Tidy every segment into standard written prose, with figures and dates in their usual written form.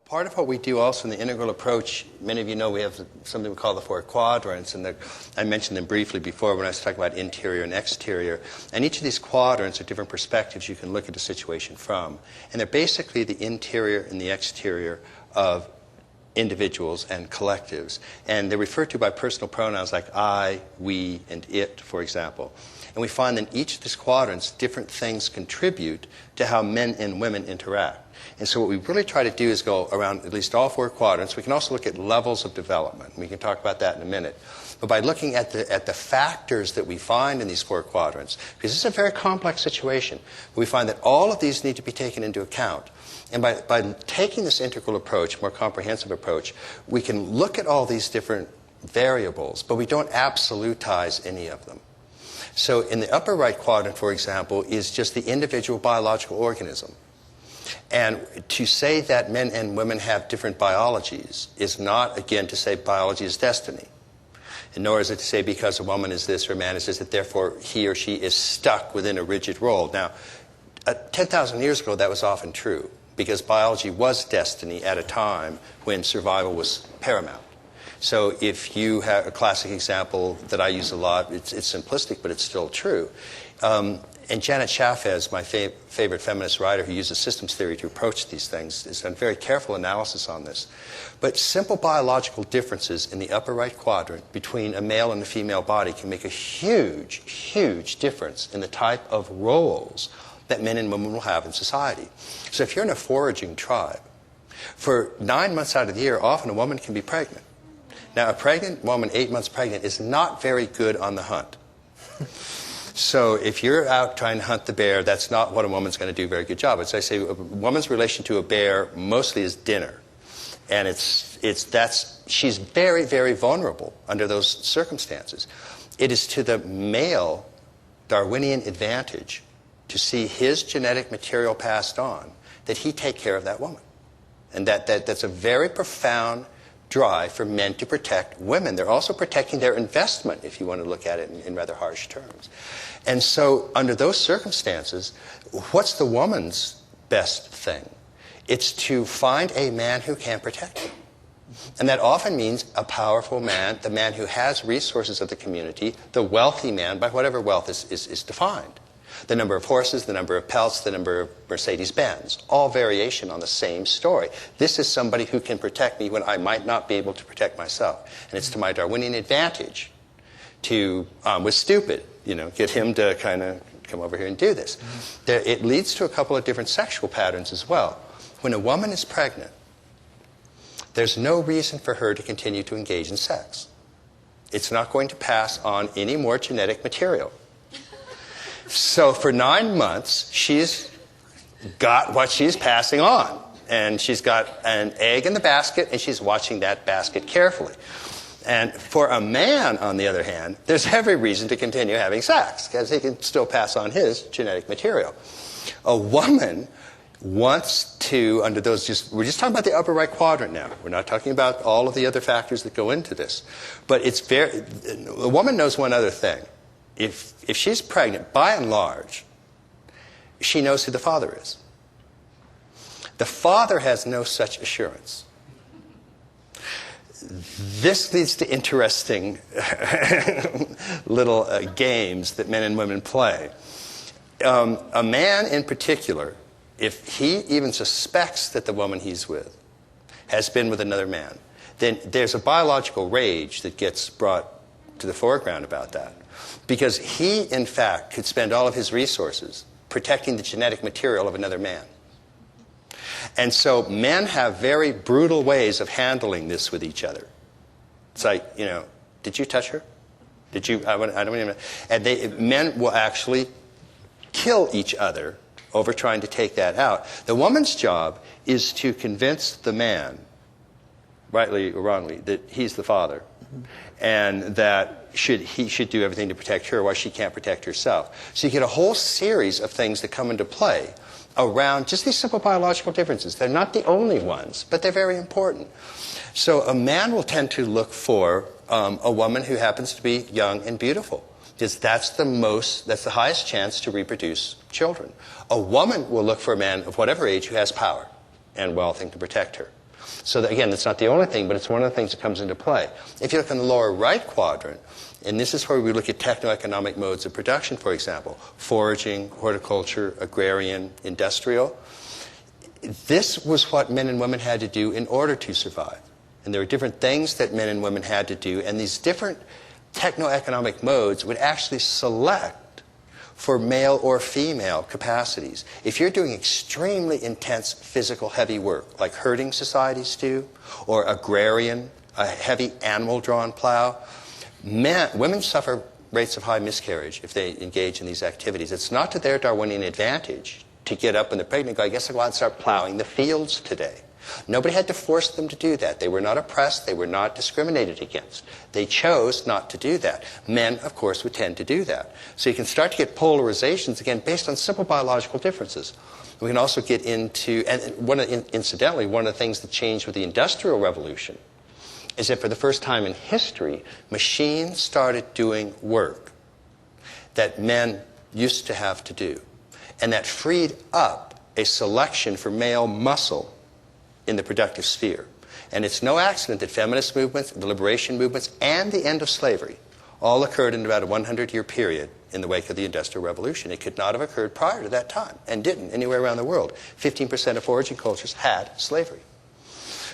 Part of what we do also in the integral approach, many of you know we have something we call the 4 quadrants, and I mentioned them briefly before when I was talking about interior and exterior. And each of these quadrants are different perspectives you can look at a situation from. And they're basically the interior and the exterior of individuals and collectives. And they're referred to by personal pronouns like I, we, and it, for example. And we find that in each of these quadrants, different things contribute to how men and women interact. And so what we really try to do is go around at least all 4 quadrants. We can also look at levels of development. We can talk about that in a minute. But by looking at the factors that we find in these 4 quadrants, because this is a very complex situation, we find that all of these need to be taken into account. And by taking this integral approach, more comprehensive approach, we can look at all these different variables, but we don't absolutize any of them. So in the upper right quadrant, for example, is just the individual biological organism. And to say that men and women have different biologies is not, again, to say biology is destiny. And nor is it to say because a woman is this or a man is this, that therefore he or she is stuck within a rigid role. Now, 10,000 years ago, that was often true, because biology was destiny at a time when survival was paramount. So if you have a classic example that I use a lot, it's simplistic, but it's still true. And Janet Chaffez, my favorite feminist writer who uses systems theory to approach these things, has done very careful analysis on this. But simple biological differences in the upper right quadrant between a male and a female body can make a huge, huge difference in the type of roles that men and women will have in society. So if you're in a foraging tribe, for 9 months out of the year, often a woman can be pregnant. Now, a pregnant woman, 8 months pregnant, is not very good on the hunt. So if you're out trying to hunt the bear, that's not what a woman's going to do a very good job. As I say, a woman's relation to a bear mostly is dinner. And she's very, very vulnerable under those circumstances. It is to the male Darwinian advantage to see his genetic material passed on, that he take care of that woman. And that's a very profound drive for men to protect women. They're also protecting their investment, if you want to look at it in rather harsh terms. And so under those circumstances, what's the woman's best thing? It's to find a man who can protect her. And that often means a powerful man, the man who has resources of the community, the wealthy man, by whatever wealth is defined. The number of horses, the number of pelts, the number of Mercedes-Benz. All variation on the same story. This is somebody who can protect me when I might not be able to protect myself. And it's to my Darwinian advantage to, with stupid, get him to kind of come over here and do this. It leads to a couple of different sexual patterns as well. When a woman is pregnant, there's no reason for her to continue to engage in sex. It's not going to pass on any more genetic material. So for 9 months, she's got what she's passing on. And she's got an egg in the basket, and she's watching that basket carefully. And for a man, on the other hand, there's every reason to continue having sex, because he can still pass on his genetic material. A woman wants to, under those, we're just talking about the upper right quadrant now. We're not talking about all of the other factors that go into this. But a woman knows one other thing. If she's pregnant, by and large, she knows who the father is. The father has no such assurance. This leads to interesting little games that men and women play. A man in particular, if he even suspects that the woman he's with has been with another man, then there's a biological rage that gets brought to the foreground about that. Because he, in fact, could spend all of his resources protecting the genetic material of another man. And so men have very brutal ways of handling this with each other. It's like, did you touch her? Did you? I don't even know. And men will actually kill each other over trying to take that out. The woman's job is to convince the man, rightly or wrongly, that he's the father. And that he should do everything to protect her while she can't protect herself. So you get a whole series of things that come into play around just these simple biological differences. They're not the only ones, but they're very important. So a man will tend to look for a woman who happens to be young and beautiful, because that's the highest chance to reproduce children. A woman will look for a man of whatever age who has power and wealth and can protect her. So that, again, that's not the only thing, but it's one of the things that comes into play. If you look in the lower right quadrant, and this is where we look at techno-economic modes of production, for example, foraging, horticulture, agrarian, industrial. This was what men and women had to do in order to survive. And there were different things that men and women had to do, and these different techno-economic modes would actually select for male or female capacities. If you're doing extremely intense physical heavy work, like herding societies do, or agrarian, a heavy animal-drawn plow, women suffer rates of high miscarriage if they engage in these activities. It's not to their Darwinian advantage to get up when they're pregnant and go, I guess I'll go out and start plowing the fields today. Nobody had to force them to do that. They were not oppressed. They were not discriminated against. They chose not to do that. Men, of course, would tend to do that. So you can start to get polarizations, again, based on simple biological differences. We can also get into, and incidentally, one of the things that changed with the Industrial Revolution is that for the first time in history, machines started doing work that men used to have to do. And that freed up a selection for male muscle in the productive sphere. And it's no accident that feminist movements, the liberation movements, and the end of slavery all occurred in about a 100-year period in the wake of the Industrial Revolution. It could not have occurred prior to that time, and didn't anywhere around the world. 15% of foraging cultures had slavery.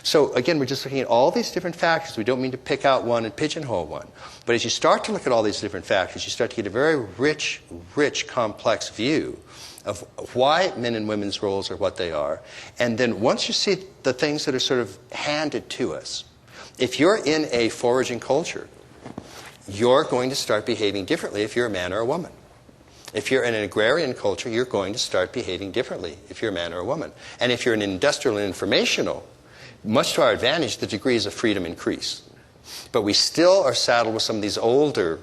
So again, we're just looking at all these different factors. We don't mean to pick out one and pigeonhole one. But as you start to look at all these different factors, you start to get a very rich, complex view of why men and women's roles are what they are. And then once you see the things that are sort of handed to us, if you're in a foraging culture, you're going to start behaving differently if you're a man or a woman. If you're in an agrarian culture, you're going to start behaving differently if you're a man or a woman. And if you're an industrial and informational, much to our advantage, the degrees of freedom increase. But we still are saddled with some of these older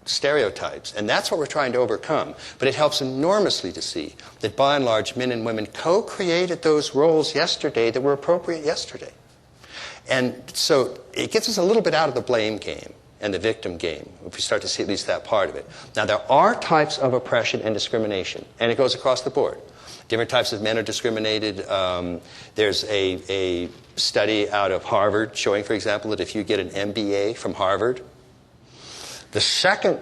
stereotypes, and that's what we're trying to overcome. But it helps enormously to see that by and large men and women co-created those roles yesterday that were appropriate yesterday. And so it gets us a little bit out of the blame game and the victim game, if we start to see at least that part of it. Now, there are types of oppression and discrimination, and it goes across the board. Different types of men are discriminated. There's a study out of Harvard showing, for example, that if you get an MBA from Harvard, the second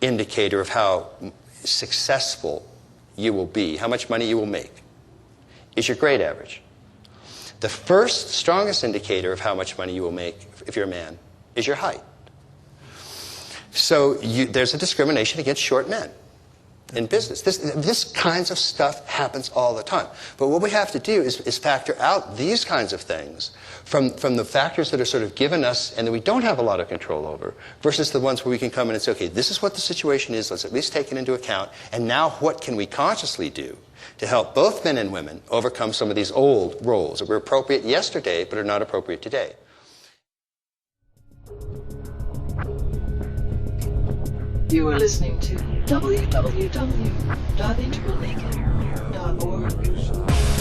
indicator of how successful you will be, how much money you will make, is your grade average. The first, strongest indicator of how much money you will make, if you're a man, is your height. So there's a discrimination against short men in business. This kinds of stuff happens all the time. But what we have to do is factor out these kinds of things from the factors that are sort of given us and that we don't have a lot of control over, versus the ones where we can come in and say, okay, this is what the situation is, let's at least take it into account, and now what can we consciously do to help both men and women overcome some of these old roles that were appropriate yesterday but are not appropriate today. You are listening to www.integralnaked.org.